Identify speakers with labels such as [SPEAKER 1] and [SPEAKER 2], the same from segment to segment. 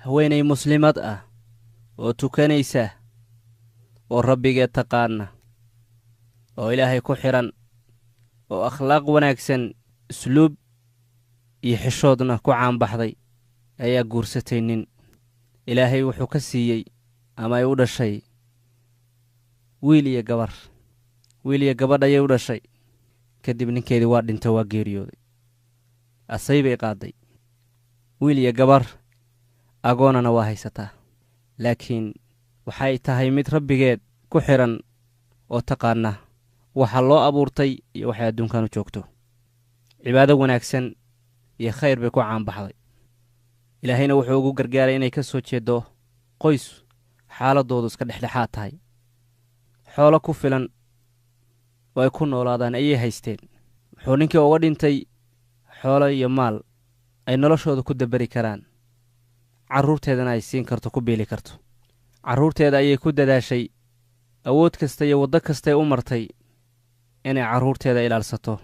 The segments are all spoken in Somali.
[SPEAKER 1] haweenay muslimad ah oo tukanaysa oo rabbigeed taqaana oo ilaahay ku xiran oo akhlaaq wanaagsan usluub iyo xishoodna ku caanbaxday ayaa guursatay nin ilaahay wuxuu ka siiyey ama ay u dhashay wiil iyo gabadh ayay u dhashay kadib ninkeedii waa dhintay waa geeriyooday asay bay qaaday wiil iyo gabar agoonana waa haysataa laakiin waxay tahay mid rabbigeed ku xiran oo taqaana waxa loo abuurtay iyo waxay adduunkan u joogto cibaado wanaagsan iyo khayr bay ku caanbaxday ilaahayna wuxuu ugu gargaaray inay ka soo jeedo qoys xaaladoodu iska dhexdhexaad tahay xoolo ku filan oo ay ku noolaadaan ayay haysteen wuxuu ninkii uga dhintay xoolo iyo maal ay noloshooda ku dabari karaan carruurteedana ay siin karto ku beeli karto carruurteeda ayay ku dadaashay awood kasta iyo waddo kastay u martay inay carruurteeda ilaalsato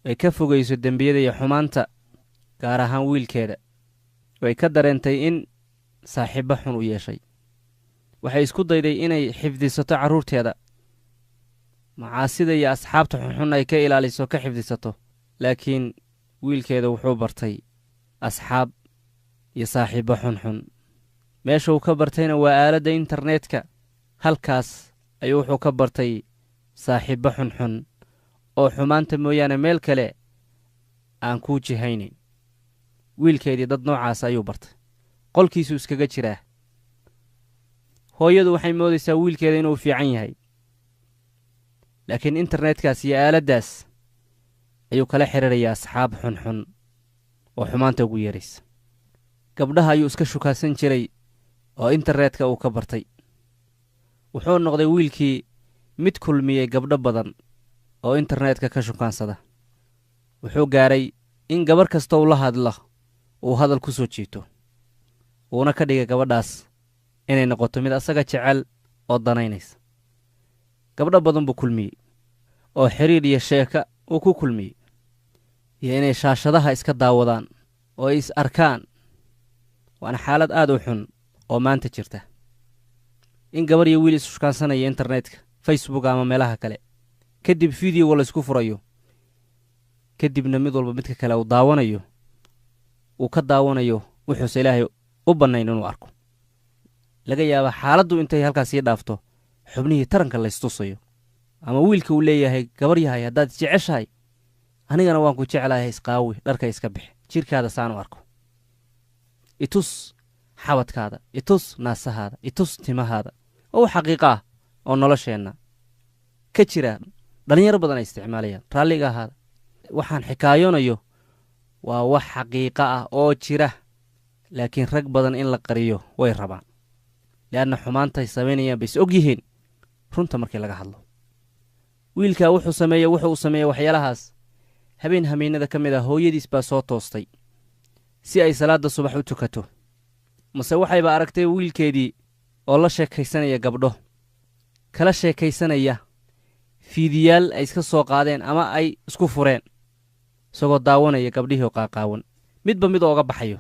[SPEAKER 1] ay ka fogayso dembiyada iyo xumaanta gaar ahaan wiilkeeda way ka dareentay in saaxiibbo xun u yeeshay waxay isku dayday inay xifdisato carruurteeda macaasida iyo asxaabta xunxun ay ka ilaaliso ka xifdisato laakiin wiilkeeda wuxuu bartay asxaab iyo saaxiibbo xunxun meesha uu ka bartayna waa aaladda internetka halkaas ayuu wuxuu ka bartay saaxiibbo xunxun oo xumaanta mooyaane meel kale aan kuu jihaynayn wiilkeedii dad noocaas ayuu bartay qolkiisuu iskaga jiraa hooyadu waxay moodaysaa wiilkeeda inuu fiican yahay laakiin internetkaas iyo aaladdaas ayuu kala xiriirayaa asxaab xunxun oo xumaanta ugu yeeraysa gabdhaha ayuu iska shukaasan jiray oo internetka uu ka bartay wuxuu noqday wiilkii mid kulmiyey gabdho badan oo internetka ka shukaansada wuxuu gaaray in gabarh kasta uu la hadlo uu hadal ku soo jiito uuna ka dhigay gabadhaas inay noqoto mid asaga jecel oo danaynaysa gabdho badan buu kulmiyey oo xiriir iyo sheeka uu ku kulmiyey iyo inay shaashadaha iska daawadaan oo ay is arkaan waana xaalad aad u xun oo maanta jirta in gabar iyo wiil isshukaansanaya internetka facebook ama meelaha kale kadib fideoga laysku furayo kadibna mid walba midka kale uu daawanayo uu ka daawanayo wuxuuse ilaahay u bannayn inuu arko laga yaaba xaaladdu intay halkaas ii dhaafto xubnihii taranka laystusayo ama wiilka uu leeyahay gabar yahay haddaad jeceshahay anigana waan ku jeclahay isqaawi dharka iska bixi jirkaada saan u arko itus xabadkaada itus naasahaada itus timahaada oo wax xaqiiqo ah oo nolosheenna ka jira dhallinyaro badan ay isticmaalayaan raalliga ahaada waxaan xikaayonayo waa wax xaqiiqo ah oo jira laakiin rag badan in la qariyo way rabaan leanna xumaantay samaynayaan bay is og yihiin runta markii laga hadlo wiilkaa wuxuu u sameeyey waxyaalahaas habeen hameennada ka mid ah hooyadiis baa soo toostay si ay salaadda subax u tukato mase waxayba aragtay wiilkeedii oo la sheekaysanaya gabdho kala sheekaysanaya fiidiyaal ay iska soo qaadeen ama ay isku fureen isagoo daawanaya gabdhihii oo qaaqaawan midba mid ooga baxayo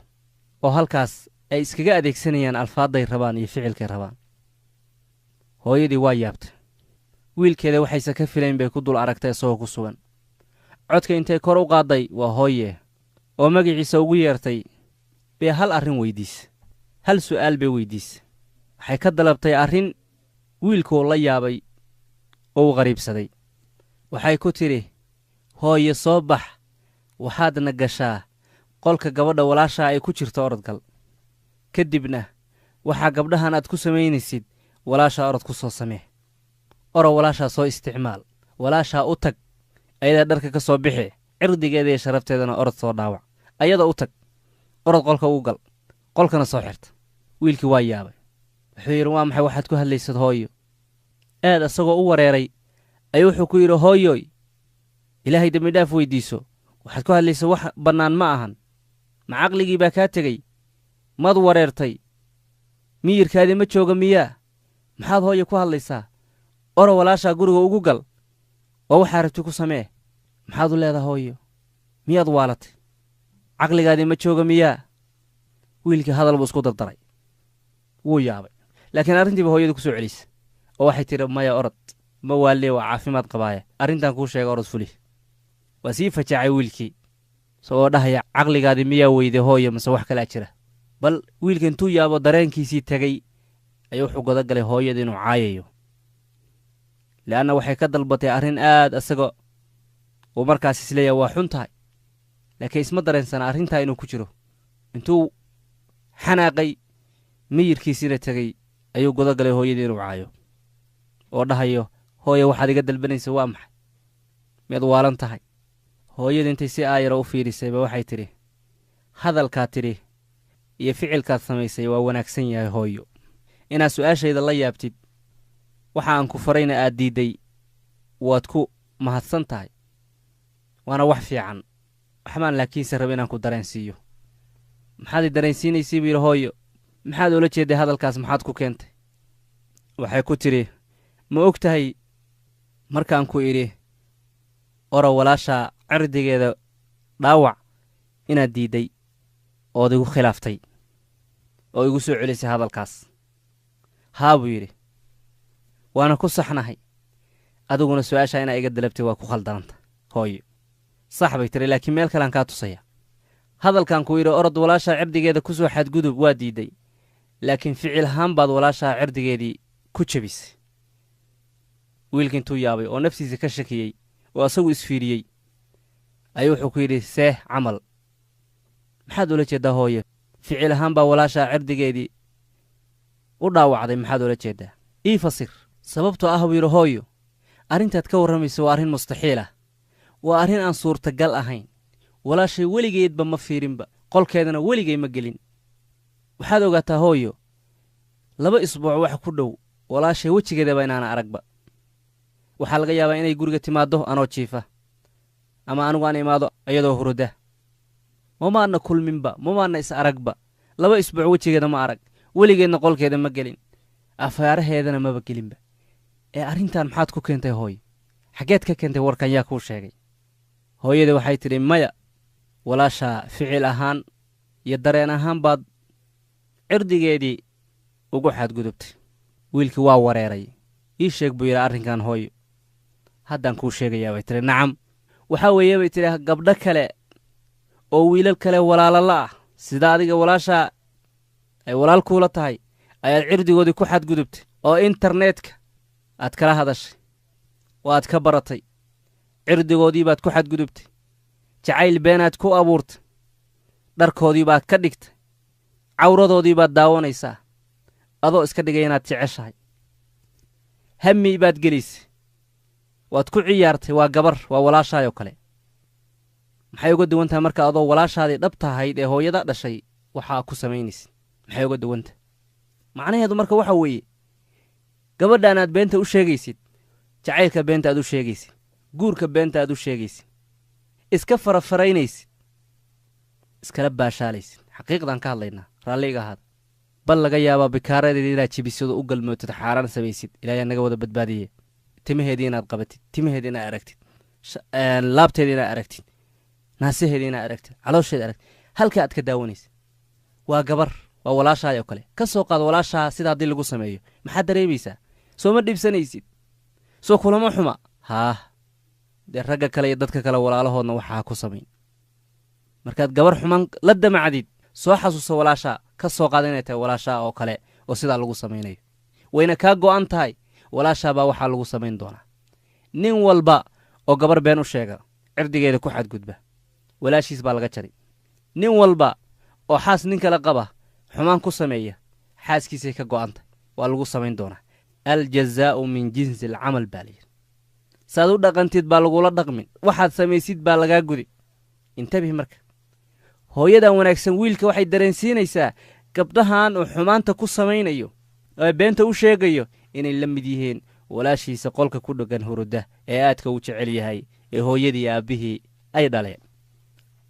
[SPEAKER 1] oo halkaas ay iskaga adeegsanayaan alfaadday rabaan iyo ficilkay rabaan hooyadii waa yaabta wiilkeeda waxayse ka filayn bay ku dul aragtay isagoo ku sugan codka intay kor u qaadday waa hooye oo magaciisa ugu yeertay bay hal arrin weydiisa hal su'aal bay weydiisa waxay ka dalabtay arrin wiilkuu la yaabay oo u qariibsaday waxay ku tidhi hooye soo bax waxaadna gashaa qolka gabadha walaashaa ay ku jirto orodgal kadibna waxaa gabdhahan aad ku samaynaysid walaashaa orod ku soo samee oro walaashaa soo isticmaal walaashaa u tag ayadaa dharka ka soo bixi cirdigeeda iyo sharafteedana orod soo dhaawac ayada u tag orod qolka u gal qolkana soo xirta wiilkii waa yaabay wuxuu yidhi waa maxay waxaad ku hadlaysad hooyo aad asagoo u wareeray ayuu wuxuu ku yidhi hooyoy ilaahay dembidhaaf weyddiiso waxaad ku hadlaysa wax bannaan ma ahan ma caqligii baa kaa tegey maad wareertay miyirkaadii ma jooga miyaa maxaad hooyo ku hadlaysaa oro walaashaa guriga ugu gal oo waxaa rabti ku samee maxaad u leedaha hooyo miyaad waalatay caqligaadii ma jooga miyaa wiilkii hadal buu isku dardaray wuu yaabay laakiin arrintiiba hooyadii ku soo celisay oo waxay tidhi maya orod ma waalee waa caafimaad qabaaya arrintan kuu sheega orod fuli waa sii fajaacay wiilkii isagoo dhahaya caqligaadii miyaa weyday hooyo mase wax kalaa jira bal wiilka intuu yaabo dareenkiisii tegey ayuu wuxuu goda galay hooyada inuu caayayo le'anna waxay ka dalbatay arrin aad isaga uu markaas isleeyahay waa xun tahay laakiin isma dareensana arrintaa inuu ku jiro intuu xanaaqay miyirkiisiina tegey ayuu goda galay hooyadii inuu caayo oo dhahayo hooya waxaad iga dalbanaysa waa maxay miyaad waalan tahay hooyada intay si aayara u fiidhisayba waxay tidhi hadalkaad tidhi iyo ficilkaad samaysay waa wanaagsan yahay hooyo inaad su'aashayda la yaabtid waxa aan ku farayna aad diidday waad ku mahadsan tahay waana wax fiican waxbaan laakiinse raba inaan ku dareensiiyo maxaad i dareensiinaysay buu yidhi hooyo maxaad ula jeedday hadalkaas maxaad ku keentay waxay ku tidhi ma og tahay markaan ku idhi oro walaashaa cirdigeeda dhaawac inaad diidday ood igu khilaaftay oo igu soo celisay hadalkaas haa buu yidhi waana ku saxnahay adiguna su'aashaa inaa iga dalabtay waa ku khaldananta hooyo sax bay tiri laakiin meel kalean kaa tusaya hadalkan ku yidhi orod walaashaa cirdigeeda ku soo xadgudub waa diidday laakiin ficil ahaan baad walaashaa cirdigeedii ku jebisay wiilka intuu yaabay oo naftiisa ka shakiyey oo asagu isfiiriyey ayuu wuxuu ku yidhi seeh camal maxaad ula jeeddaa hooyo ficil ahaan baa walaashaa cirdigeedii u dhaawacday maxaad ula jeeddaa ii fasir sababtoo ah buu yidhi hooyo arrintaad ka warramaysa waa arrin mustaxiil ah waa arrin aan suurtagal ahayn walaashay weligeedba ma fiirinba qolkeedana weligay ma gelin waxaad ogaataa hooyo 2 isbuuc wax ku dhow walaashay wejigeedaba inaana aragba waxaa laga yaabaa inay guriga timaaddo anoo jiifa ama anigu aan imaado iyadoo hurda mamaana kulminba mamaana is aragba 2 isbuuc wejigeeda ma arag weligeedna qolkeeda ma gelin afaaraheedana maba gelinba ee arrintan maxaad ku keentay hooyo xageed ka keentay warkan yaa kuu sheegay hooyada waxay tidhi maya walaashaa ficil ahaan iyo dareen ahaan baad cirdigeedii ugu xadgudubtay wiilkii waa wareeray ii sheeg buu yidhi arrinkan hooyo haddaan kuu sheegayaa bay tidhi nacam waxaa weeye bay tidhi gabdho kale oo wiilal kale walaalala ah sida adiga walaashaa ay walaal kuula tahay ayaad cirdigoodii ku xadgudubtay oo internetka aad kala hadashay oo aad ka baratay cirdigoodii baad ku xadgudubtay jacayl beenaad ku abuurtay dharkoodii baad ka dhigtay cawradoodii baad daawanaysaa adoo iska dhigay inaad jeceshahay hammi baad gelisay waad ku ciyaartay waa gabar waa walaashaayoo kale maxay uga duwan tahay marka adoo walaashaadii dhabta ahayd ee hooyada dhashay waxaa ku samaynaysid maxay uga duwan tahay macnaheedu marka waxa weeye gabadhaan aad beenta u sheegaysid jacaylka beenta aad u sheegaysid guurka beenta aad u sheegaysid iska farafaraynaysid iskala baashaalaysid xaqiiqdaan ka hadlaynaa raalliga ahaada bal laga yaabaa bikaaradeedii inaad jibisado u galmootid xaaraan samaysid ilaahay naga wada badbaadiye timaheedii inaad qabatid timaheedii inaad aragtid laabteedii inaad aragtid naasaheedii inaad aragtid caloosheeda aragtid halka aad ka daawanaysid waa gabar waa walaashaayoo kale ka soo qaad walaashaa sida haddii lagu sameeyo maxaad dareemaysaa soo ma dhibsanaysid soo kulama xuma haah dee ragga kale iyo dadka kale walaalahoodna waxaa ku samayn markaad gabar xumaan la damacdid soo xasuusa walaashaa ka soo qaada inay tahay walaashaa oo kale oo sidaa lagu samaynayo wayna kaa go'an tahay walaashaa baa waxaa lagu samayn doonaa nin walba oo gabar been u sheega cirdigeeda ku xadgudba walaashiis baa laga jari nin walba oo xaas nin kale qaba xumaan ku sameeya xaaskiisay ka go'an tahay waa lagu samayn doonaa aljazaa'u min jinsi alcamal baa layidhi saad u dhaqantid baa lagula dhaqmin waxaad samaysid baa lagaa gudi intabih marka hooyadan wanaagsan wiilka waxay dareensiinaysaa gabdhahan uu xumaanta ku samaynayo oo beenta u sheegayo inay la mid yihiin walaashiisa qolka ku dheggan hurudda ee aadka u jecel yahay ee hooyadii iyo aabbihii ay dhaleen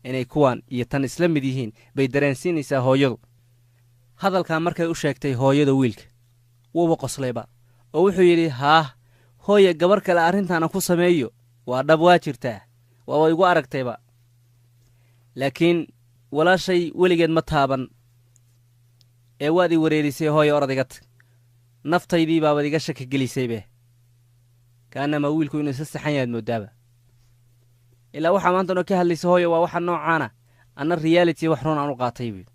[SPEAKER 1] inay kuwan iyo tan isla mid yihiin bay dareensiinaysaa hooyadu hadalkan markay u sheegtay hooyada wiilka wuuba qoslayba oo wuxuu yidhi haah hooye gabar kale arrintaana ku sameeyo waa dhab waa jirtaa waaba igu aragtayba laakiin walaashay weligeed ma taaban ee waad ii wareerisay hooyo orod iga tag naftaydii baabad iga shaki gelisaybe kaanama wiilku inuu isa saxan yahaad moodaaba ilaa waxaa maantanoo ka hadlaysa hooyo waa waxa noocaana anna reality wax run aan u qaatay buuyidhi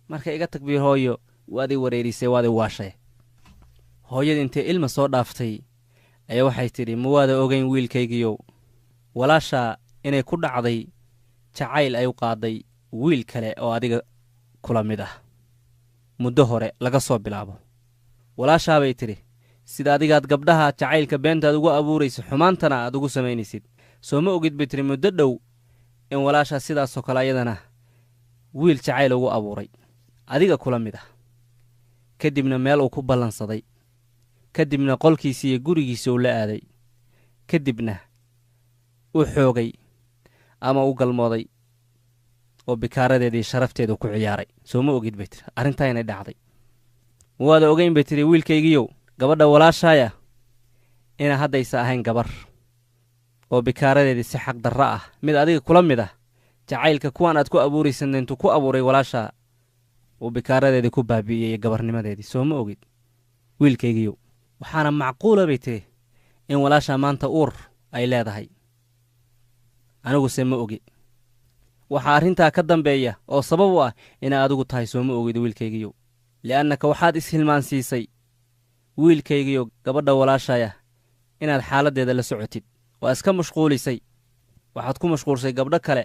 [SPEAKER 1] marka iga tag bii hooyo waad ii wareerisay waad ii waashay hooyada intay ilma soo dhaaftay ayaa waxay tidhi ma waada ogayn wiilkaygiyow walaashaa inay ku dhacday jacayl ay u qaaday wiil kale oo adiga kula mid ah muddo hore laga soo bilaabo walaashaabay tidhi sida adigaad gabdhaha jacaylka beentaad ugu abuuraysa xumaantana aad ugu samaynaysid soo ma ogid bay tidhi muddo dhow in walaashaa sidaasoo kale ayadana wiil jacayl ugu abuuray adiga kula mid ah ka dibna meel uu ku ballansaday ka dibna qolkiisii iyo gurigiisa uu la aaday ka dibna uu xoogay ama u galmooday oo bikaaradeedii sharafteedu ku ciyaaray soo ma ogid bay tidhi arrintaa inay dhacday ma waada ogayn bay tidhi wiilkaygiyow gabadha walaashaaya inaa haddaysa ahayn gabar oo bikaaradeedii si xaq darro ah mid adiga kula mid ah jacaylka kuwaan aad ku abuuraysan intuu ku abuuray walaashaa uu bikaaradeedii ku baabi'iyey gabarnimadeedii soo ma ogid wiilkaygiyow waxaana macquula bay tidhi in walaashaa maanta uur ay leedahay aniguse ma ogi waxaa arrintaa ka dambeeya oo sabab u ah inaa adigu tahay soo ma ogid wiilkaygiyow li'annaka waxaad ishilmaansiisay wiilkaygiyow gabadha walaashaaya inaad xaaladdeeda la socotid waa iska mashquulisay waxaad ku mashquulshay gabdho kale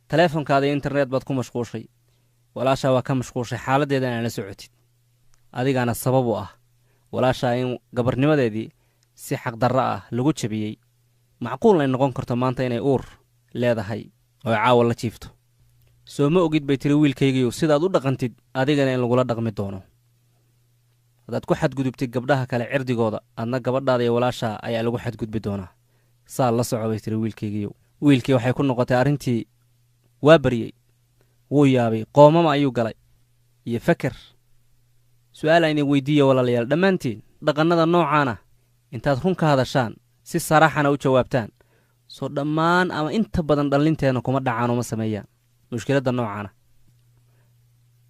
[SPEAKER 1] taleefonkaada iyo internet baad ku mashquulshay walaashaa waa ka mashquulshay xaaladdeeda inaad la socotid adigaana sabab u ah walaashaa in gabarnimadeedii si xaqdarro ah lagu jabiyey macquulna ay noqon karto maanta inay uur leedahay oo ay caawa la jiifto soo ma ogid bay tiri wiilkaygiiyow sidaad u dhaqantid adigana in lagula dhaqmi doono haddaad ku xadgudubtid gabdhaha kale cirdigooda adna gabadhaada iyo walaashaa ayaa lagu xadgudbi doonaa saa la soco bay tiri wiilkaygiiyow wiilkii waxay ku noqotay arrintii waa baryey wuu yaabay qoomama ayuu galay iyo feker su'aal ayna weyddiiya walaalayaal dhammaantiin dhaqannada noocaana intaad run ka hadashaan si saraaxana u jawaabtaan soo dhammaan ama inta badan dhallinteenna kuma dhacaan uma sameeyaan mushkiladda noocaana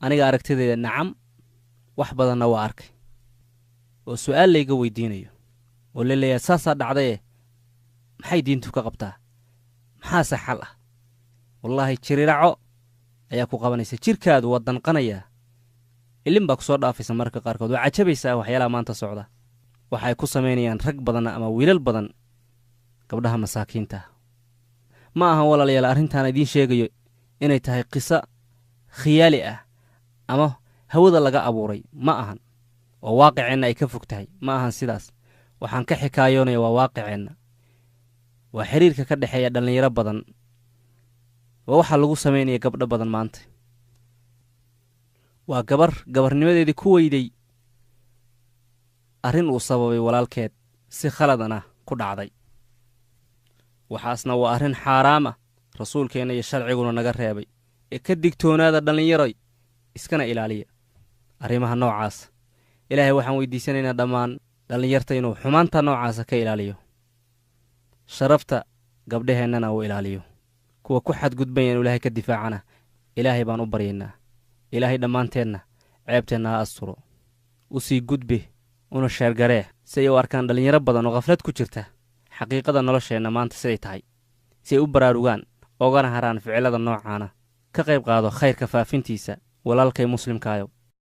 [SPEAKER 1] aniga aragtideeda nacam wax badanna waa arkay oo su'aal layga weyddiinayo oo la leeyahay saasaa dhacdaye maxay diintu ka qabtaa maxaase xal ah wallaahi jiriraco ayaa ku qabanaysa jirkaadu waa danqanayaa ilin baa ku soo dhaafaysa marka qaarkood waa cajabaysaa waxyaalaha maanta socda waxay ku samaynayaan rag badan ama wiilal badan gabdhaha masaakiinta ma ahan walaalayaal arrintaan idiin sheegayo inay tahay qiso khiyaali ah ama hawada laga abuuray ma ahan oo waaqiceenna ay ka fog tahay ma ahan sidaas waxaan ka xikaayoonaya waa waaqiceenna waa xiriirka ka dhexeeya dhallinyaro badan waa waxaa lagu samaynaya gabdho badan maanta waa gabarnimadeedii ku weyday arrin uu sababay walaalkeed si khaladana ku dhacday waxaasna waa arrin xaaraam ah rasuulkeenna iyo sharciguna naga reebay ee ka digtoonaada dhallinyaroy iskana ilaaliya arrimaha noocaas ilaahay waxaan weyddiisanaynaa dhammaan dhallinyarta inuu xumaanta noocaasa ka ilaaliyo sharafta gabdhaheennana uu ilaaliyo kuwa ku xadgudbaya inu ilaahay ka difaacana ilaahay baan u baryaynaa ilaahay dhammaanteenna ceebteenna ha asturo u sii gudbe una sheergaree si ay u arkaan dhallinyaro badan oo khaflad ku jirta xaqiiqada nolosheenna maanta siday tahay si ay u baraarugaan oogana haraan ficilada noocaana ka qayb qaado khayrka faafintiisa walaalkay muslimkaayo